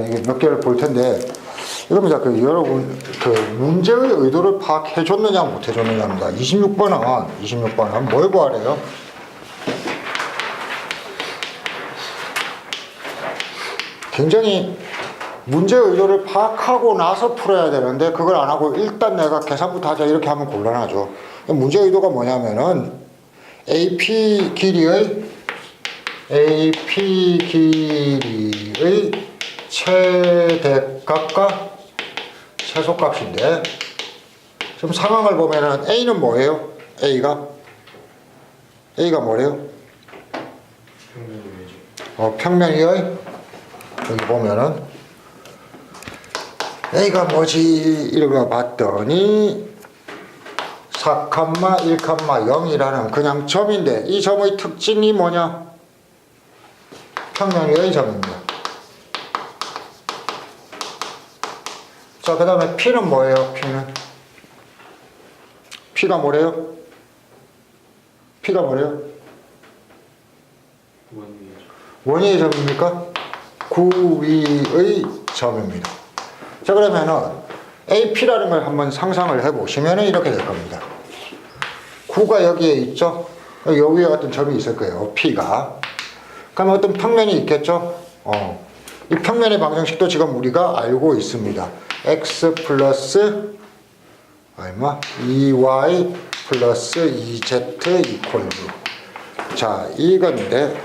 이게 몇 개를 볼 텐데, 이겁니다. 여러분, 문제의 의도를 파악해 줬느냐, 못 해 줬느냐입니다. 26번은 뭘 구하래요? 굉장히 문제의 의도를 파악하고 나서 풀어야 되는데, 그걸 안 하고 일단 내가 계산부터 하자 이렇게 하면 곤란하죠. 문제의 의도가 뭐냐면은, AP 길이의 최대값과 최소값인데, 지금 상황을 보면은 A는 뭐예요? A가 뭐래요? 평면이의, 여기 보면은 A가 뭐지? 이러고 봤더니 4, 1, 0이라는 그냥 점인데, 이 점의 특징이 뭐냐? 평면의 점입니다. 자, 그 다음에 P는 뭐예요? P가 뭐래요? 원위의 점입니까? 구위의 점입니다. 자, 그러면은 AP라는 걸 한번 상상을 해보시면 이렇게 될 겁니다. 구가 여기에 있죠? 여기에 어떤 점이 있을 거예요. P가. 그러면 어떤 평면이 있겠죠? 이 평면의 방정식도 지금 우리가 알고 있습니다. x 플러스 얼마? 2y 플러스 2z 이퀄 6. 자, 이건데,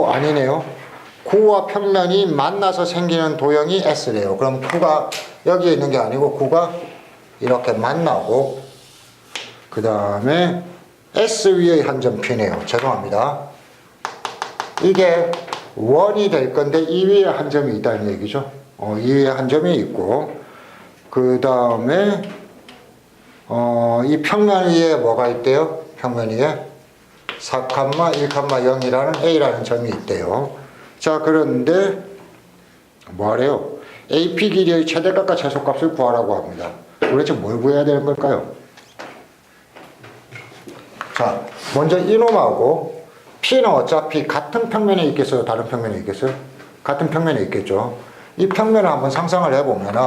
아니네요. 구와 평면이 만나서 생기는 도형이 S래요. 그럼 구가 여기에 있는 게 아니고 구가 이렇게 만나고, 그 다음에 S 위의 한 점 P네요. 죄송합니다. 이게 원이 될 건데 이 위에 한 점이 있다는 얘기죠. 이 위에 한 점이 있고, 그 다음에 이 평면 위에 뭐가 있대요? 평면 위에 4, 1, 0이라는 A라는 점이 있대요. 자, 그런데 뭐래요? AP 길이의 최대값과 최소값을 구하라고 합니다. 도대체 뭘 구해야 되는 걸까요? 자, 먼저 이놈하고 P는 어차피 같은 평면에 있겠어요? 다른 평면에 있겠어요? 같은 평면에 있겠죠. 이 평면을 한번 상상을 해보면은,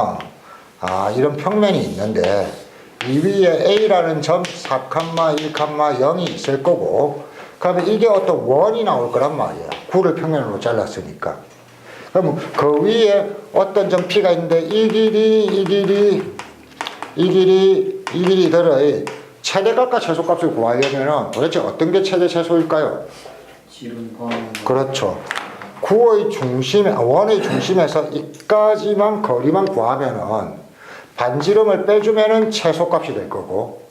이런 평면이 있는데 이 위에 A라는 점 4, 1, 0이 있을 거고, 그러면 이게 어떤 원이 나올 거란 말이에요. 9를 평면으로 잘랐으니까. 그럼 그 위에 어떤 점 P가 있는데 이 길이들의 최대값과 최소값을 구하려면 도대체 어떤 게 최대 최소일까요? 그렇죠. 원의 중심에서 이까지만 거리만 구하면은 반지름을 빼주면은 최소값이 될 거고,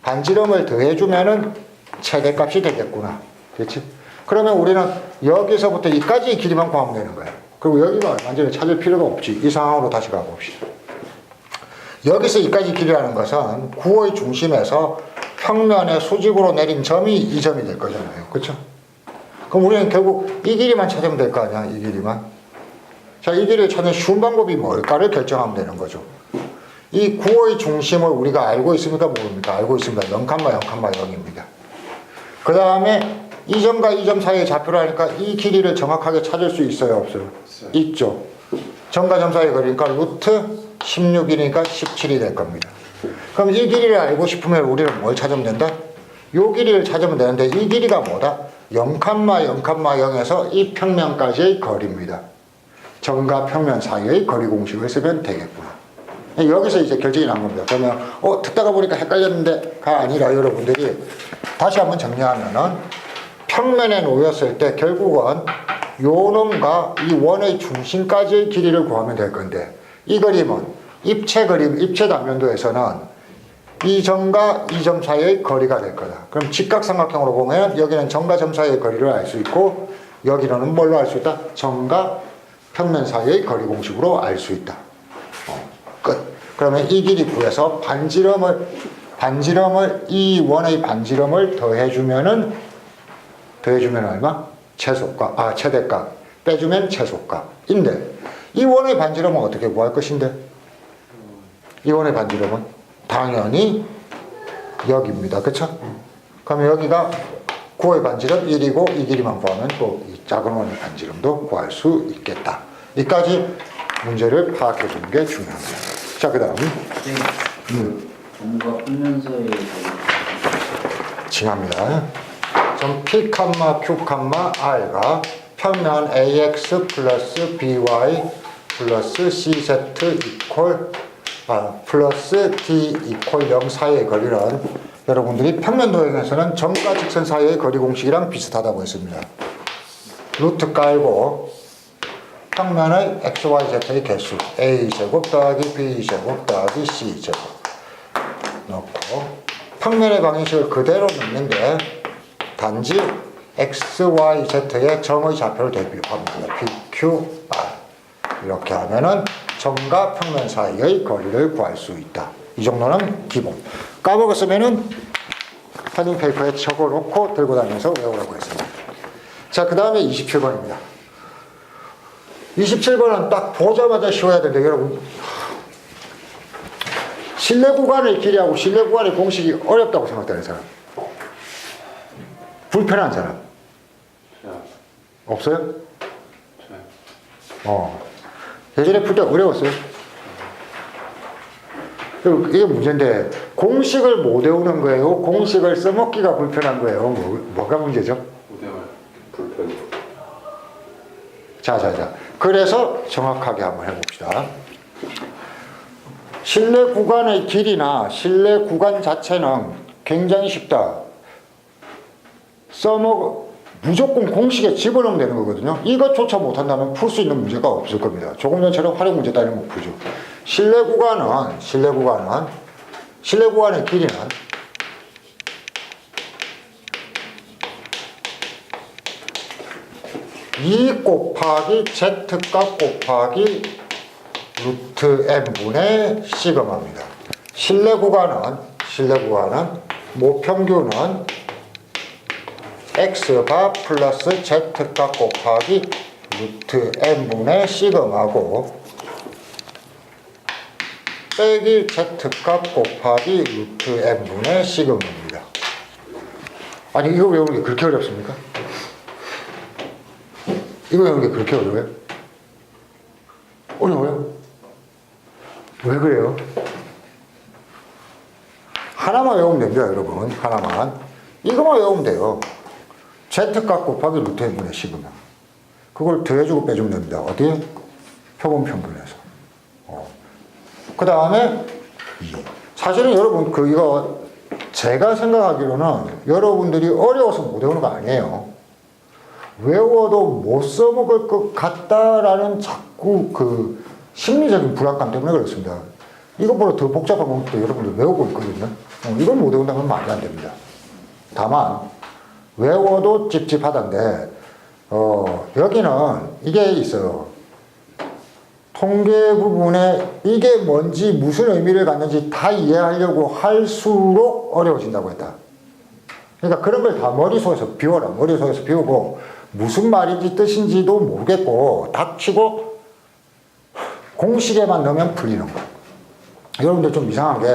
반지름을 더해주면은 최대값이 되겠구나. 그렇지? 그러면 우리는 여기서부터 이까지 길이만 구하면 되는 거야. 그리고 여기가 완전히 찾을 필요가 없지. 이 상황으로 다시 가봅시다. 여기서 이까지 길이라는 것은 구의 중심에서 평면에 수직으로 내린 점이 이 점이 될 거잖아요. 그렇죠? 그럼 우리는 결국 이 길이만 찾으면 될 거 아니야, 이 길이만. 자, 이 길이를 찾는 쉬운 방법이 뭘까를 결정하면 되는 거죠. 이 구의 중심을 우리가 알고 있습니까? 모릅니까? 알고 있습니다. 0,0,0입니다. 그 다음에 이 점과 이 점 사이의 좌표를 하니까 이 길이를 정확하게 찾을 수 있어요? 없어요? 있죠. 점과 점 사이의 거리니까 루트 16이니까 17이 될 겁니다. 그럼 이 길이를 알고 싶으면 우리는 뭘 찾으면 된다? 요 길이를 찾으면 되는데, 이 길이가 뭐다? 0,0,0에서 이 평면까지의 거리입니다. 점과 평면 사이의 거리 공식을 쓰면 되겠구나. 여기서 이제 결정이 난 겁니다. 그러면 듣다가 보니까 헷갈렸는데가 아니라 여러분들이 다시 한번 정리하면은, 평면에 놓였을 때 결국은 요 놈과 이 원의 중심까지의 길이를 구하면 될 건데, 이 그림은 입체 단면도에서는 이 점과 이 점 사이의 거리가 될 거다. 그럼 직각삼각형으로 보면 여기는 점과 점 사이의 거리를 알 수 있고, 여기는 뭘로 알 수 있다? 점과 평면 사이의 거리 공식으로 알 수 있다. 끝. 그러면 이 길이 구해서 반지름을 이 원의 반지름을 더해주면 얼마? 최대값. 빼주면 최소값인데, 이 원의 반지름은 어떻게 구할 것인데? 이 원의 반지름은 당연히 여기입니다. 그쵸? 그러면 여기가 9의 반지름 1이고 이 길이만 구하면 또 이 작은 원의 반지름도 구할 수 있겠다. 이까지 문제를 파악해 주는 게 중요합니다. 자, 그 다음. 점과 평면 사이의 징합니다. 점 P, Q, R가 평면 AX 플러스 BY 플러스 CZ 플러스 D 이퀄 0 사이의 거리는 여러분들이 평면 도형에서는 점과 직선 사이의 거리 공식이랑 비슷하다고 했습니다. 루트 깔고 평면의 XYZ의 개수 A제곱 더하기 B제곱 더하기 C제곱 넣고 평면의 방정식을 그대로 넣는데 단지 XYZ의 점의 좌표를 대비합니다. PQR 이렇게 하면은 점과 평면 사이의 거리를 구할 수 있다. 이 정도는 기본. 까먹었으면은 헤딩 페이퍼에 적어놓고 들고 다니면서 외우라고 했습니다. 자, 그 다음에 27번입니다. 27번은 딱 보자마자 쉬워야 되는데 여러분 실내 구간의 길이하고 실내 구간의 공식이 어렵다고 생각되는 사람, 불편한 사람 없어요? 예전에 풀 때 어려웠어요? 이게 문제인데 공식을 못 외우는 거예요? 공식을 써먹기가 불편한 거예요? 뭐가 문제죠? 못 외워요. 불편. 자. 그래서 정확하게 한번 해봅시다. 실내 구간의 길이나 실내 구간 자체는 굉장히 쉽다. 무조건 공식에 집어넣으면 되는 거거든요. 이것조차 못한다면 풀 수 있는 문제가 없을 겁니다. 조금 전처럼 활용 문제 따위는 못 풀죠. 실내 구간의 길이는 이 곱하기 Z값 곱하기 루트 M분의 시그마입니다. 실내 구간은 모평균은 X값 플러스 Z값 곱하기 루트 M분의 시그마고 빼기 Z값 곱하기 루트 M분의 시그마입니다. 아니 이거 외우는 게 그렇게 어렵습니까? 이거 외우는 게 그렇게 어려워요? 어려워요? 왜 그래요? 하나만 외우면 됩니다, 여러분. 하나만. 이거만 외우면 돼요. Z값 곱하기 루트 M분의 시그마. 그걸 더해주고 빼주면 됩니다. 어디에? 표본 평균에서. 그 다음에 사실은 여러분 이거 제가 생각하기로는 여러분들이 어려워서 못 외우는 거 아니에요. 외워도 못 써먹을 것 같다라는 자꾸 심리적인 불안감 때문에 그렇습니다. 이것보다 더 복잡한 것도 여러분들 외우고 있거든요. 이걸 못 외운다면 말이 안 됩니다. 다만 외워도 찝찝하던데 여기는 이게 있어요. 통계 부분에 이게 뭔지 무슨 의미를 갖는지 다 이해하려고 할수록 어려워진다고 했다. 그러니까 그런 걸 다 머릿속에서 비워라. 머릿속에서 비우고 무슨 말인지 뜻인지도 모르겠고 닥치고 공식에만 넣으면 풀리는 거. 여러분들 좀 이상한 게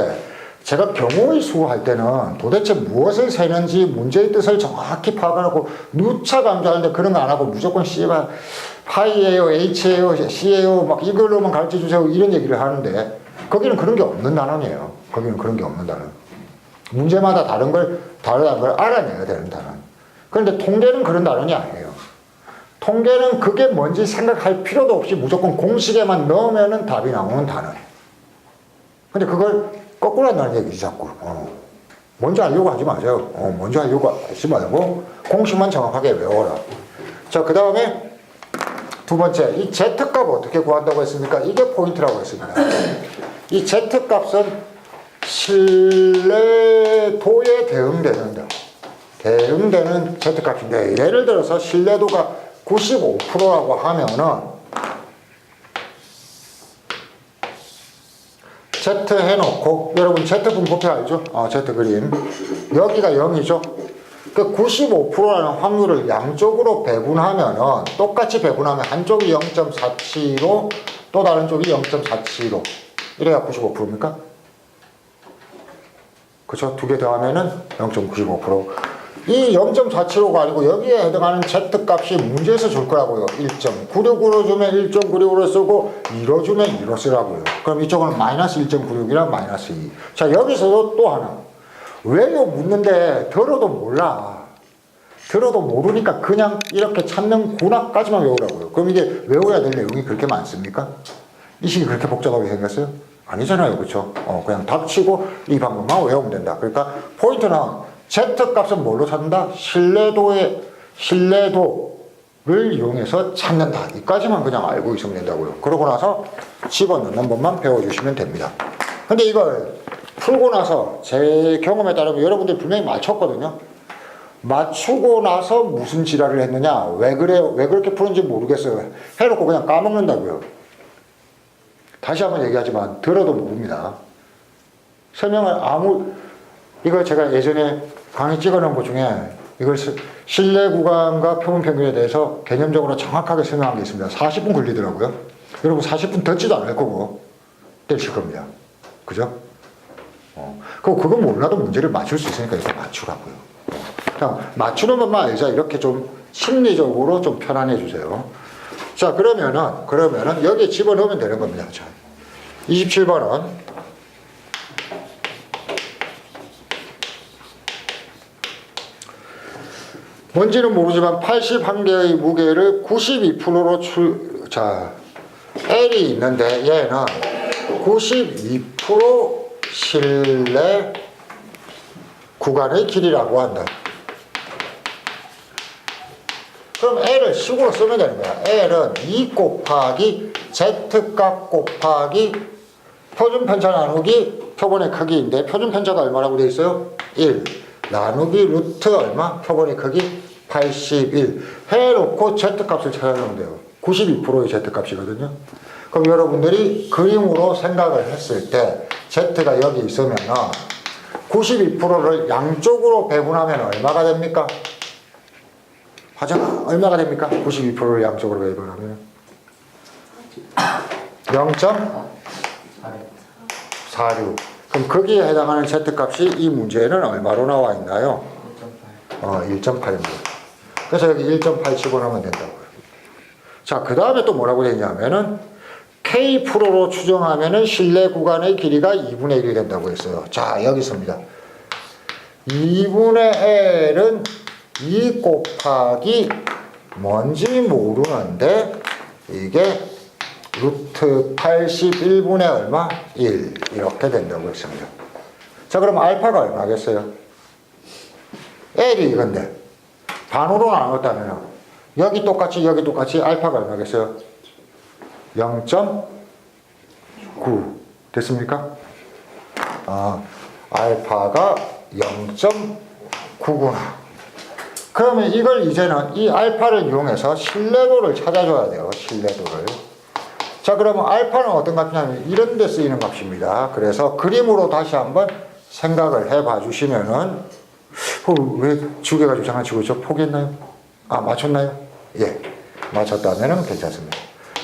제가 경우의 수 할 때는 도대체 무엇을 세는지 문제의 뜻을 정확히 파악하고 누차 강조하는데 그런 거 안 하고 무조건 C가 파이예요, H예요, C예요 막 이걸로만 가르쳐 주세요 이런 얘기를 하는데 거기는 그런 게 없는 단원이에요. 거기는 그런 게 없는 단원. 문제마다 다르다는 걸 알아내야 되는 단원. 그런데 통계는 그런 단원이 아니에요. 통계는 그게 뭔지 생각할 필요도 없이 무조건 공식에만 넣으면 답이 나오는 단어예요. 근데 그걸 거꾸로 한다는 얘기지 자꾸. 먼저 하려고 하지 마세요. 먼저 하려고 하지 말고 공식만 정확하게 외워라. 자, 그 다음에 두 번째, 이 Z값 어떻게 구한다고 했습니까? 이게 포인트라고 했습니다. 이 Z값은 신뢰도에 대응되는 Z값인데 예를 들어서 신뢰도가 95%라고 하면은 Z 해놓고 여러분 Z 분포표 알죠? Z 그림 여기가 0이죠? 그 95%라는 확률을 양쪽으로 배분하면은 똑같이 배분하면 한쪽이 0.47로 또 다른 쪽이 0.47로 이래야 95%입니까? 그쵸? 두 개 더하면은 0.95%. 이 0.475가 아니고 여기에 해당하는 z값이 문제에서 줄 거라고요. 1.96으로 주면 1.96으로 쓰고 2로 주면 2로 쓰라고요. 그럼 이쪽은 마이너스 1.96이랑 마이너스 2. 자, 여기서도 또 하나. 왜요? 묻는데 들어도 몰라. 들어도 모르니까 그냥 이렇게 찾는 구나까지만 외우라고요. 그럼 이게 외워야 될 내용이 그렇게 많습니까? 이 식이 그렇게 복잡하게 생겼어요? 아니잖아요. 그렇죠? 그냥 닥치고 이 방법만 외우면 된다. 그러니까 포인트는 Z값은 뭘로 찾는다? 신뢰도를 이용해서 찾는다. 이까지만 그냥 알고 있으면 된다고요. 그러고 나서 집어넣는 법만 배워주시면 됩니다. 근데 이걸 풀고 나서 제 경험에 따르면 여러분들 분명히 맞췄거든요. 맞추고 나서 무슨 지랄을 했느냐, 왜 그래요? 왜 그렇게 푸는지 모르겠어요. 해놓고 그냥 까먹는다고요. 다시 한번 얘기하지만 들어도 모릅니다. 설명을 이걸 제가 예전에 강의 찍어놓은 것 중에 이걸 실내 구간과 표본 평균에 대해서 개념적으로 정확하게 설명한 게 있습니다. 40분 걸리더라고요. 여러분 40분 듣지도 않을 거고 때리실 겁니다. 그죠? 그거 몰라도 문제를 맞출 수 있으니까 이렇게 맞추라고요. 그냥 맞추는 것만 알자. 이렇게 좀 심리적으로 좀 편안해 주세요. 자, 그러면은 여기에 집어넣으면 되는 겁니다. 자, 27번은 뭔지는 모르지만 81개의 무게를 92%로 L이 있는데 얘는 92% 실내 구간의 길이라고 한다. 그럼 L을 식으로 쓰면 되는 거야. L은 2 곱하기 Z값 곱하기 표준편차 나누기 표본의 크기인데 표준편차가 얼마라고 되어 있어요? 1 나누기 루트 얼마? 표본의 크기 81 해놓고 Z값을 찾아내면 돼요. 92%의 Z값이거든요. 그럼 여러분들이 그림으로 생각을 했을 때 Z가 여기 있으면 92%를 양쪽으로 배분하면 얼마가 됩니까? 하잖아. 얼마가 됩니까? 92%를 양쪽으로 배분하면 0.46. 그럼 거기에 해당하는 Z값이 이 문제에는 얼마로 나와 있나요? 1.8입니다. 그래서 여기 1.8 집어넣으면 된다고요. 자, 그 다음에 또 뭐라고 되냐면은 K%로 추정하면은 실내 구간의 길이가 2분의 1이 된다고 했어요. 자, 여기 있습니다. 2분의 L은 2 곱하기 뭔지 모르는데 이게 루트 81분의 얼마? 1 이렇게 된다고 했습니다. 자, 그럼 알파가 얼마겠어요? L이 이건데 반으로 나눴다면 여기 똑같이 알파가 얼마겠어요? 0.9 됐습니까? 알파가 0.9구나. 그러면 이걸 이제는 이 알파를 이용해서 신뢰도를 찾아줘야 돼요. 신뢰도를. 자, 그러면 알파는 어떤 값이냐면 이런 데 쓰이는 값입니다. 그래서 그림으로 다시 한번 생각을 해봐 주시면은 왜 죽여가지고 장난치고 있죠? 포기했나요? 맞췄나요? 예, 맞췄다면은 괜찮습니다.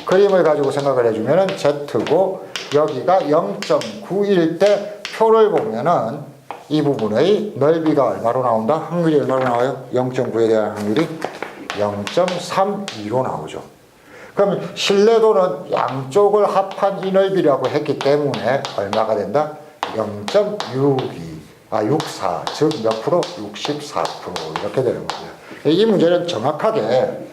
그림을 가지고 생각을 해주면은 Z고 여기가 0.9일 때 표를 보면은 이 부분의 넓이가 얼마로 나온다? 확률이 얼마로 나와요? 0.9에 대한 확률이 0.32로 나오죠. 그러면 신뢰도는 양쪽을 합한 이 넓이라고 했기 때문에 얼마가 된다? 0.64, 즉 몇 프로? 64% 이렇게 되는 거예요. 이 문제는 정확하게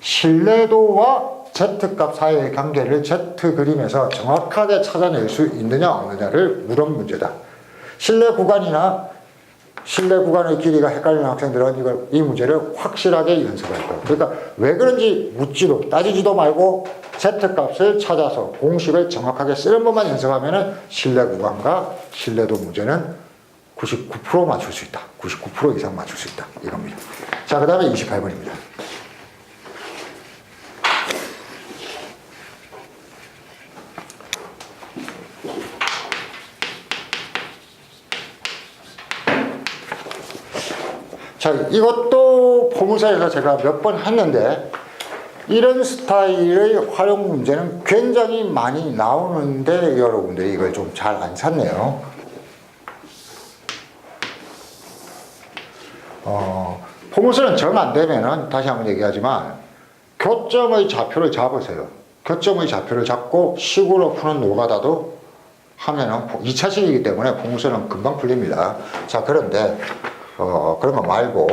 신뢰도와 Z값 사이의 관계를 Z 그림에서 정확하게 찾아낼 수 있느냐 없느냐를 물은 문제다. 실내 구간의 길이가 헷갈리는 학생들은 이 문제를 확실하게 연습할 거예요. 그러니까 왜 그런지 묻지도 따지지도 말고 Z값을 찾아서 공식을 정확하게 쓰는 것만 연습하면 실내 구간과 신뢰도 문제는 99% 맞출 수 있다. 99% 이상 맞출 수 있다. 이겁니다. 자, 그 다음에 28번입니다. 자, 이것도 포문사에서 제가 몇 번 했는데 이런 스타일의 활용 문제는 굉장히 많이 나오는데 여러분들이 이걸 좀 잘 안 찾네요. 포문수는 정 안 되면은 다시 한번 얘기하지만 교점의 좌표를 잡으세요. 교점의 좌표를 잡고 식으로 푸는 노가다도 하면은 2차식이기 때문에 포문수는 금방 풀립니다. 자, 그런데 그런 거 말고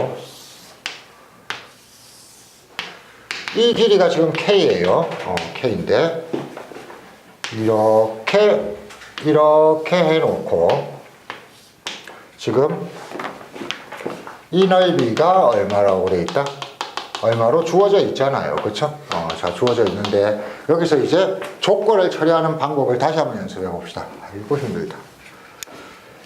이 길이가 지금 K예요. K인데 이렇게 해놓고 지금 이 넓이가 얼마라고 돼 있다? 얼마로 주어져 있잖아요. 그쵸? 자, 주어져 있는데 여기서 이제 조건을 처리하는 방법을 다시 한번 연습해 봅시다. 이거 힘들다.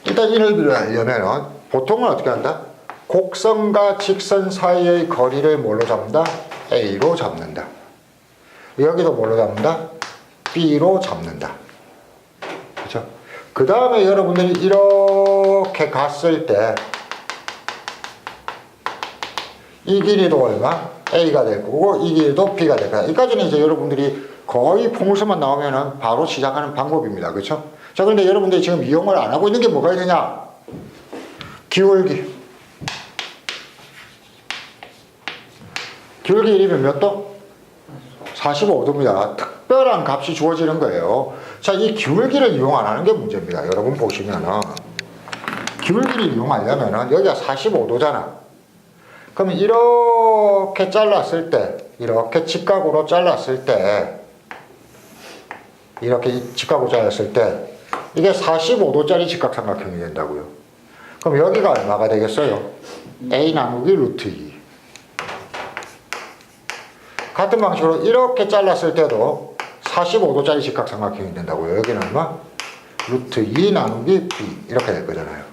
일단 이 넓이를 알려면 보통은 어떻게 한다? 곡선과 직선 사이의 거리를 뭘로 잡는다? A로 잡는다. 여기도 뭘로 잡는다? B로 잡는다. 그렇죠? 그 다음에 여러분들이 이렇게 갔을 때 이 길이도 얼마? A가 될 거고 이 길이도 B가 될 거야. 여기까지는 이제 여러분들이 거의 포문수만 나오면은 바로 시작하는 방법입니다. 그렇죠? 자, 그런데 여러분들이 지금 이용을 안 하고 있는 게 뭐가 있느냐? 기울기. 기울기 1이면 몇 도? 45도입니다. 특별한 값이 주어지는 거예요. 자, 이 기울기를 이용 안 하는 게 문제입니다. 여러분 보시면은 기울기를 이용하려면은 여기가 45도잖아. 그러면 이렇게 잘랐을 때, 이렇게 직각으로 잘랐을 때, 이렇게 직각으로 잘랐을 때 이게 45도짜리 직각삼각형이 된다고요. 그럼 여기가 얼마가 되겠어요? A 나누기 루트 2. 같은 방식으로 이렇게 잘랐을 때도 45도짜리 직각삼각형이 된다고요. 여기는 얼마? 루트 2 나누기 B 이렇게 될 거잖아요.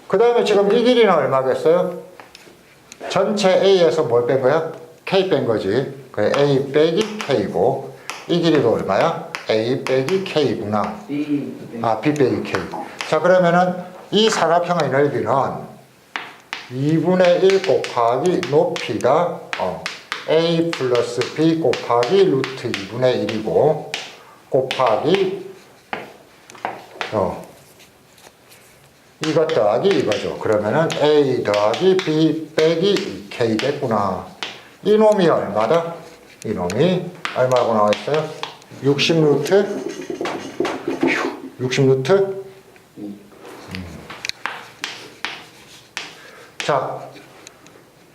그 다음에 지금 이 길이는 얼마겠어요? 전체 A에서 뭘 뺀 거야? K 뺀 거지. 그래, A 빼기 K고 이 길이도 얼마야? A 빼기 K구나. B 빼기 K. 자, 그러면은 이 사각형의 넓이는 2분의 1 곱하기 높이가 A 플러스 B 곱하기 루트 2분의 1이고 곱하기 이것 더하기 이거죠. 그러면은 A 더하기 B 빼기 K겠구나. 이놈이 얼마다? 이놈이 얼마라고 나와 있어요? 60루트 60루트 자,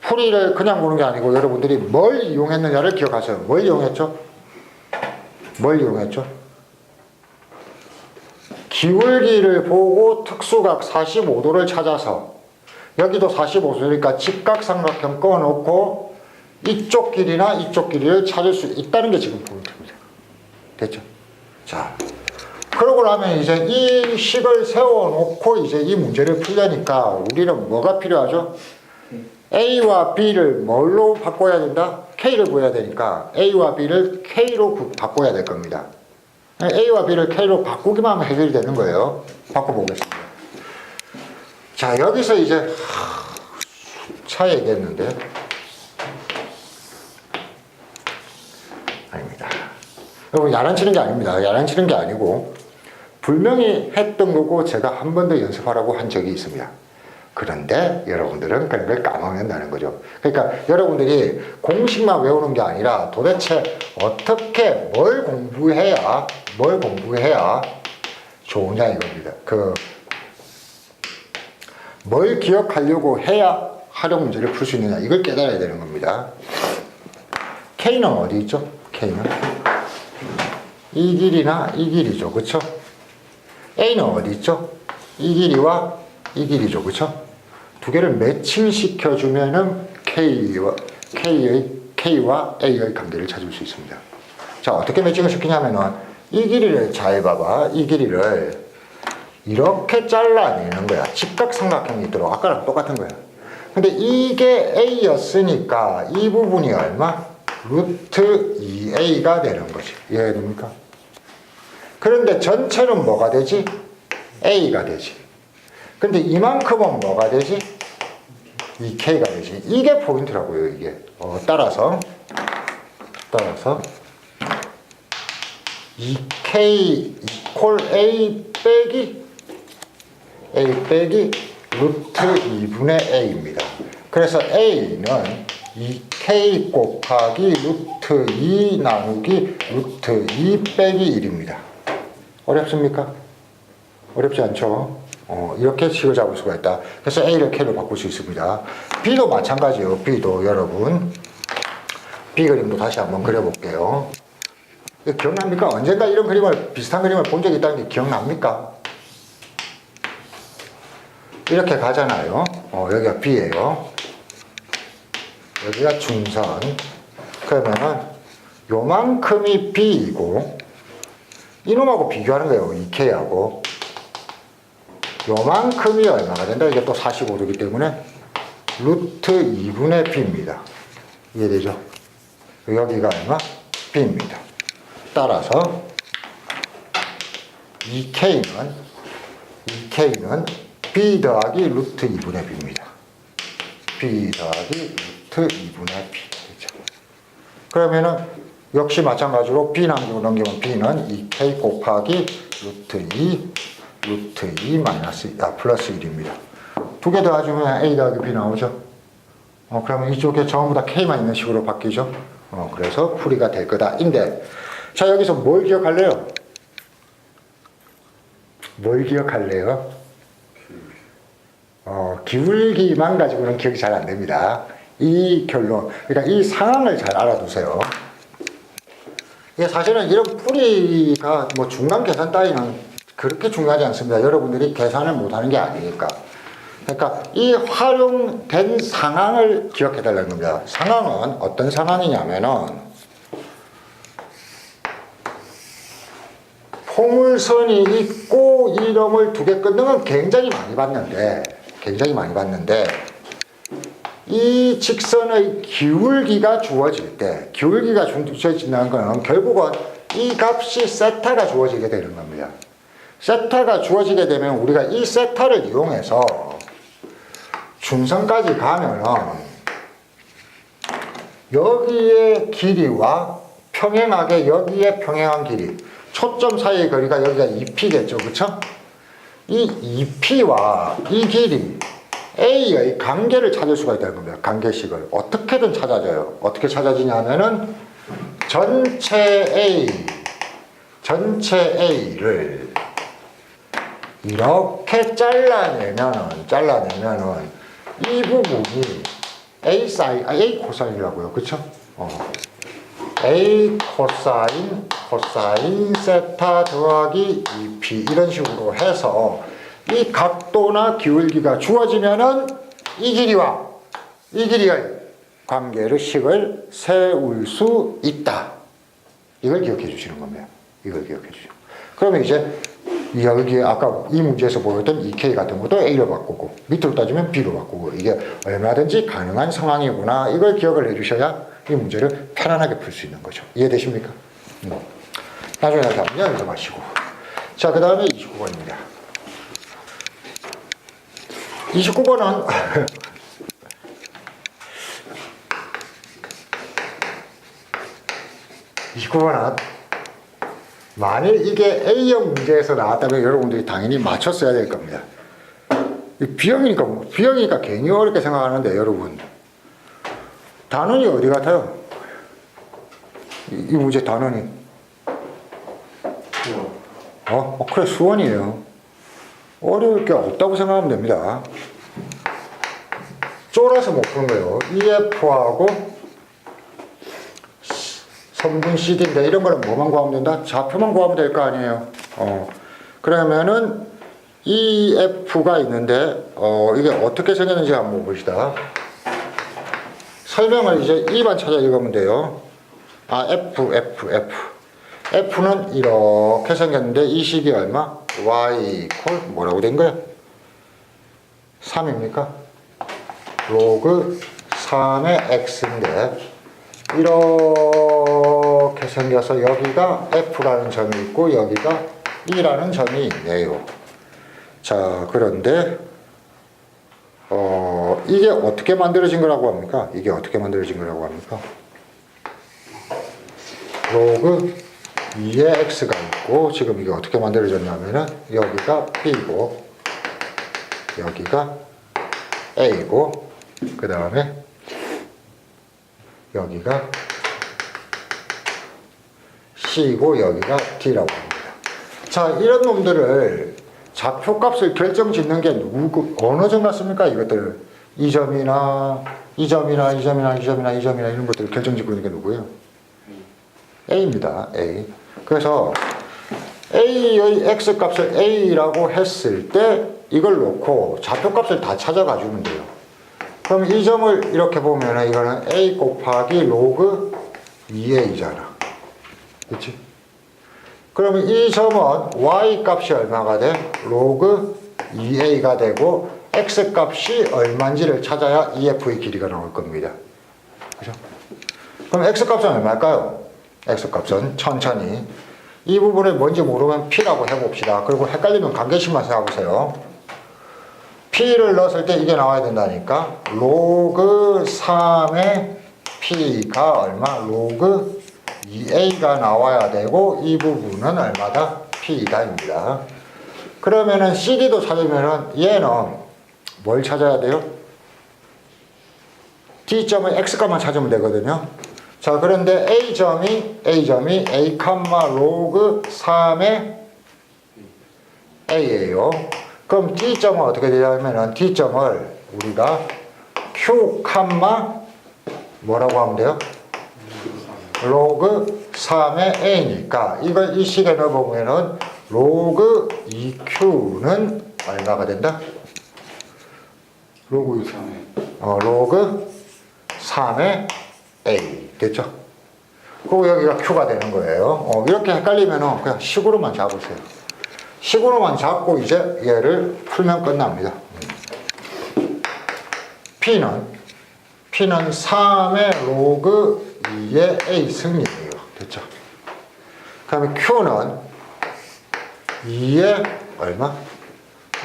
풀이를 그냥 보는 게 아니고 여러분들이 뭘 이용했느냐를 기억하세요. 뭘 이용했죠? 뭘 이용했죠? 기울기를 보고 특수각 45도를 찾아서 여기도 45도니까 직각삼각형 꺼놓고 이쪽 길이나 이쪽 길이를 찾을 수 있다는 게 지금 포인트입니다. 됐죠? 자, 그러고 나면 이제 이 식을 세워놓고 이제 이 문제를 풀려니까 우리는 뭐가 필요하죠? A와 B를 뭘로 바꿔야 된다? K를 구해야 되니까 A와 B를 K로 바꿔야 될 겁니다. A와 B를 K로 바꾸기만 하면 해결이 되는 거예요. 바꿔보겠습니다. 자, 여기서 이제 차 얘기했는데 아닙니다. 여러분 야단치는 게 아닙니다. 야단치는 게 아니고 분명히 했던 거고 제가 한 번 더 연습하라고 한 적이 있습니다. 그런데 여러분들은 그런 걸 까먹는다는 거죠. 그러니까 여러분들이 공식만 외우는 게 아니라 도대체 어떻게 뭘 공부해야 좋으냐 이겁니다. 뭘 기억하려고 해야 활용 문제를 풀 수 있느냐 이걸 깨달아야 되는 겁니다. K는 어디 있죠? K는 이 길이나 이 길이죠. 그쵸? A는 어디 있죠? 이 길이와 이 길이죠. 그쵸? 두 개를 매칭시켜 주면은 K와 A의 관계를 찾을 수 있습니다. 자, 어떻게 매칭을 시키냐면은 이 길이를 잘 봐봐. 이 길이를 이렇게 잘라내는 거야. 직각삼각형이 있도록. 아까랑 똑같은 거야. 근데 이게 A였으니까 이 부분이 얼마? 루트 2A가 되는 거지. 이해됩니까? 그런데 전체는 뭐가 되지? A가 되지. 근데 이만큼은 뭐가 되지? 2K가 되지. 이게 포인트라고요, 이게. 따라서 2K 이퀄 A 빼기 루트 2분의 a입니다. 그래서 a는 2k 곱하기 루트 2 나누기 루트 2 빼기 1입니다. 어렵습니까? 어렵지 않죠? 이렇게 식을 잡을 수가 있다. 그래서 a를 k로 바꿀 수 있습니다. b도 마찬가지예요. b도 여러분. b 그림도 다시 한번 그려볼게요. 기억납니까? 언젠가 이런 그림을, 비슷한 그림을 본 적이 있다는 게 기억납니까? 이렇게 가잖아요. 여기가 b예요. 여기가 중선. 그러면은 요만큼이 b이고 이놈하고 비교하는 거예요. 2k하고. 요만큼이 얼마가 된다? 이게 또 45도이기 때문에 루트 2분의 b입니다. 이해되죠? 여기가 얼마? b입니다. 따라서 2k는 b 더하기 루트 2분의 b입니다. b 더하기 루트 2분의 b. 그렇죠? 그러면은 역시 마찬가지로 b 넘기면 b는 2k 곱하기 루트 2 마이너스 플러스 1입니다. 두 개 더해주면 a 더하기 b 나오죠. 그러면 이쪽에 전부 다 k만 있는 식으로 바뀌죠. 그래서 풀이가 될 거다. 인데 자, 여기서 뭘 기억할래요? 뭘 기억할래요? 기울기만 가지고는 기억이 잘 안 됩니다. 이 결론, 그러니까 이 상황을 잘 알아두세요. 이게 사실은 이런 풀이가 뭐 중간 계산 따위는 그렇게 중요하지 않습니다. 여러분들이 계산을 못하는 게 아니니까. 그러니까 이 활용된 상황을 기억해 달라는 겁니다. 상황은 어떤 상황이냐면은 포물선이 있고 이름을 두 개 끊는 건 굉장히 많이 봤는데 이 직선의 기울기가 주어질 때, 기울기가 주어진다는 것은 결국은 이 값이 세타가 주어지게 되는 겁니다. 세타가 주어지게 되면 우리가 이 세타를 이용해서 중선까지 가면은 여기의 길이와 평행하게 여기에 평행한 길이, 초점 사이의 거리가 여기가 2p겠죠, 그쵸? 이 2p와 이 길이 A의 관계를 찾을 수가 있다는 겁니다. 관계식을 어떻게든 찾아져요. 어떻게 찾아지냐면은 전체 A를 이렇게 잘라내면은 이 부분이 A 코사인이라고요. 그쵸? A 코사인 세타 더하기 2p 이런 식으로 해서 이 각도나 기울기가 주어지면은 이 길이와 이 길이의 관계를 식을 세울 수 있다. 이걸 기억해 주시는 겁니다. 이걸 기억해 주시고. 그러면 이제 여기 아까 이 문제에서 보였던 2K 같은 것도 A로 바꾸고 밑으로 따지면 B로 바꾸고 이게 얼마든지 가능한 상황이구나. 이걸 기억을 해 주셔야 이 문제를 편안하게 풀 수 있는 거죠. 이해되십니까? 나중에 다시 한번 연습하시고. 자, 그 다음에 29번입니다. 29번은 만일 이게 A형 문제에서 나왔다면 여러분들이 당연히 맞췄어야 될 겁니다. B형이니까 괜히 어렵게 생각하는데 여러분 단원이 어디 같아요? 이 문제 단원이 그래 수원이에요. 어려울 게 없다고 생각하면 됩니다. 쫄아서 못 푸는 거예요. EF하고 선분 CD인데 이런 거는 뭐만 구하면 된다? 좌표만 구하면 될 거 아니에요. 그러면은 EF가 있는데 이게 어떻게 생겼는지 한번 봅시다. 설명을 이제 2번 찾아 읽으면 돼요. F는 이렇게 생겼는데 이 식이 얼마? Y 뭐라고 된 거야? 3입니까? 로그 3의 X인데 이렇게 생겨서 여기가 F라는 점이 있고 여기가 E라는 점이 있네요. 자, 그런데 이게 어떻게 만들어진 거라고 합니까? 로그 2의 X가 있고 지금 이게 어떻게 만들어졌냐면은 여기가 B고 여기가 A고 그 다음에 여기가 C고 여기가 D라고 합니다. 자, 이런 놈들을 좌표값을 결정짓는 게 어느 점 같습니까? 이것들 2점이나 2점이나 2점이나 2점이나 2점이나 이런 것들을 결정짓고 있는 게 누구예요? A입니다. A. 그래서 A의 X값을 A라고 했을 때 이걸 놓고 좌표값을 다 찾아가 주면 돼요. 그럼 이 점을 이렇게 보면 이거는 A 곱하기 로그 2A잖아. 그렇지? 그러면 이 점은 Y 값이 얼마가 돼? 로그 2A가 되고 X 값이 얼마인지를 찾아야 EF의 길이가 나올 겁니다. 그죠? 그럼 X 값은 얼마일까요? X 값은 천천히 이 부분을 뭔지 모르면 P라고 해봅시다. 그리고 헷갈리면 관계식만 생각해보세요. P를 넣었을 때 이게 나와야 된다니까 로그 3의 P가 얼마? 로그 2A가 나와야 되고 이 부분은 얼마다? P다입니다. 그러면은 CD도 찾으면은 얘는 뭘 찾아야 돼요? D점의 X값만 찾으면 되거든요. 자, 그런데 A점이 A, 로그 3의 A예요. 그럼 D점은 어떻게 되냐면은 D점을 우리가 Q, 뭐라고 하면 돼요? 로그 3의 A니까 이걸 이 식에 넣어보면은 로그 2Q는 얼마가 된다? 로그 3의 A 됐죠? 그리고 여기가 Q가 되는 거예요. 이렇게 헷갈리면은 그냥 식으로만 잡으세요. 식으로만 잡고 이제 얘를 풀면 끝납니다. P는 3의 로그 2의 A 승이에요. 됐죠? 그 다음에 Q는 2의 얼마?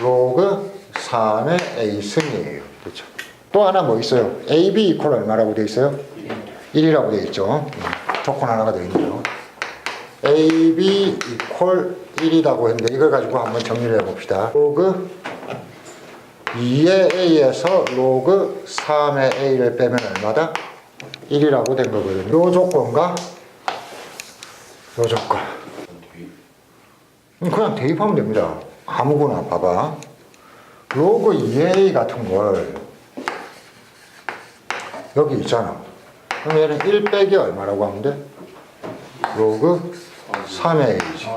로그 3의 A 승이에요. 됐죠? 또 하나 뭐 있어요? AB 이퀄 얼마라고 되어 있어요? 1이라고 되어 있죠. 조건 하나가 되어 있네요. AB 이퀄 1이라고 했는데 이걸 가지고 한번 정리를 해봅시다. 로그 2의 A에서 로그 3의 A를 빼면 얼마다? 1이라고 된 거거든요. 요 조건과 요 조건. 그냥 대입하면 됩니다. 아무거나 봐봐. 로그 2A 같은 걸 여기 있잖아. 그럼 얘는 1 빼기 얼마라고 하면 돼? 로그 3의 A지.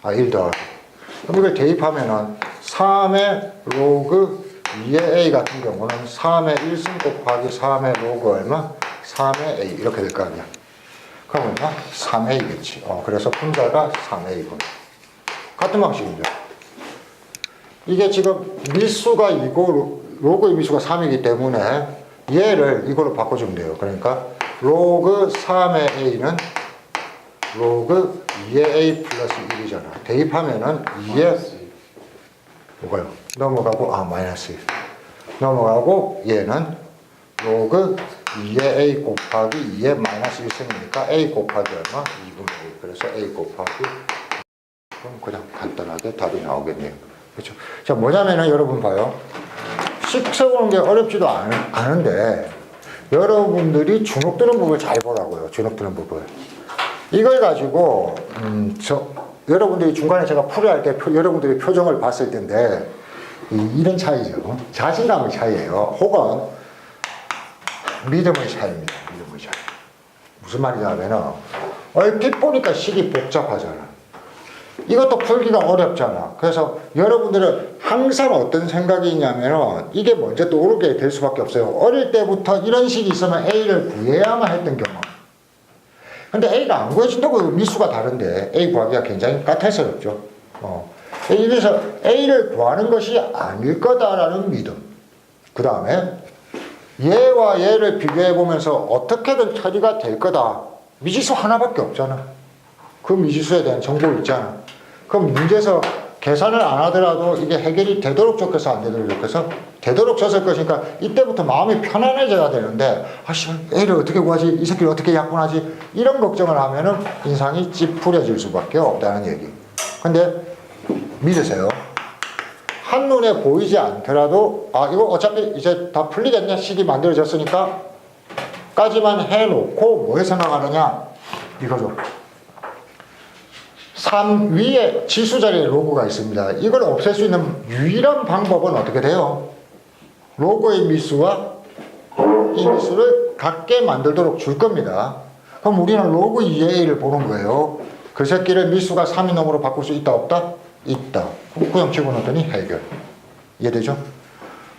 1 더하기. 그럼 이걸 대입하면은 3의 로그 2의 A 같은 경우는 3의 1승 곱하기 3의 로그 얼마? 3의 A 이렇게 될 거 아니야. 그럼 얼마? 3A겠지. 그래서 분자가 3A군. 같은 방식입니다. 이게 지금 밀수가 2고 로그의 밀수가 3이기 때문에 얘를 이걸로 바꿔주면 돼요. 그러니까 로그 3의 A는 로그 2의 A 플러스 1이잖아. 대입하면은 2의 뭐가요? 넘어가고 마이너스 1 넘어가고 얘는 로그 2의 A 곱하기 2의 마이너스 1승이니까 A 곱하기 얼마? 2분의 1. 그래서 A 곱하기 그럼 그냥 간단하게 답이 나오겠네요. 그렇죠? 자, 뭐냐면은 여러분 봐요. 식 세우는 게 어렵지도 않은데 여러분들이 주눅드는 부분을 잘 보라고요. 주눅드는 부분. 이걸 가지고 여러분들이 중간에 제가 풀이할 때 여러분들이 표정을 봤을 텐데 이런 차이죠. 자신감의 차이예요. 혹은 믿음의 차이입니다. 믿음의 차이. 무슨 말이냐면은 얼핏 보니까 식이 복잡하잖아. 이것도 풀기가 어렵잖아. 그래서 여러분들은 항상 어떤 생각이 있냐면은 이게 먼저 떠오르게 될 수밖에 없어요. 어릴 때부터 이런 식이 있으면 A를 구해야만 했던 경우. 근데 A가 안 구해진다고 미수가 다른데 A 구하기가 굉장히 까탈스럽죠. 이래서 A를 구하는 것이 아닐 거다라는 믿음. 그 다음에 얘와 얘를 비교해 보면서 어떻게든 처리가 될 거다. 미지수 하나밖에 없잖아. 그 미지수에 대한 정보 있잖아. 그럼 문제에서 계산을 안 하더라도 이게 해결이 되도록 좋겠어, 안 되도록 좋겠어? 되도록 줬을 것이니까 이때부터 마음이 편안해져야 되는데 애를 어떻게 구하지? 이 새끼를 어떻게 약분하지? 이런 걱정을 하면은 인상이 찌푸려질 수밖에 없다는 얘기. 근데 믿으세요. 한눈에 보이지 않더라도 아 이거 어차피 이제 다 풀리겠네 식이 만들어졌으니까 까지만 해놓고 뭐 생각하느냐 이거죠. 3 위에 지수 자리에 로그가 있습니다. 이걸 없앨 수 있는 유일한 방법은 어떻게 돼요? 로그의 미수와 이 미수를 같게 만들도록 줄 겁니다. 그럼 우리는 로그 2의 a를 보는 거예요. 그 새끼를 미수가 3인 놈으로 바꿀 수 있다 없다? 있다. 그럼 그냥 집어넣더니 해결. 이해되죠?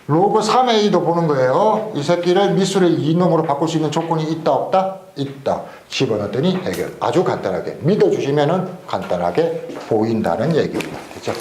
로그 3a도 보는 거예요. 이 새끼를 미수를 2놈으로 바꿀 수 있는 조건이 있다 없다? 있다. 집어넣더니 해결. 아주 간단하게 믿어주시면은 간단하게 보인다는 얘기입니다. 됐죠?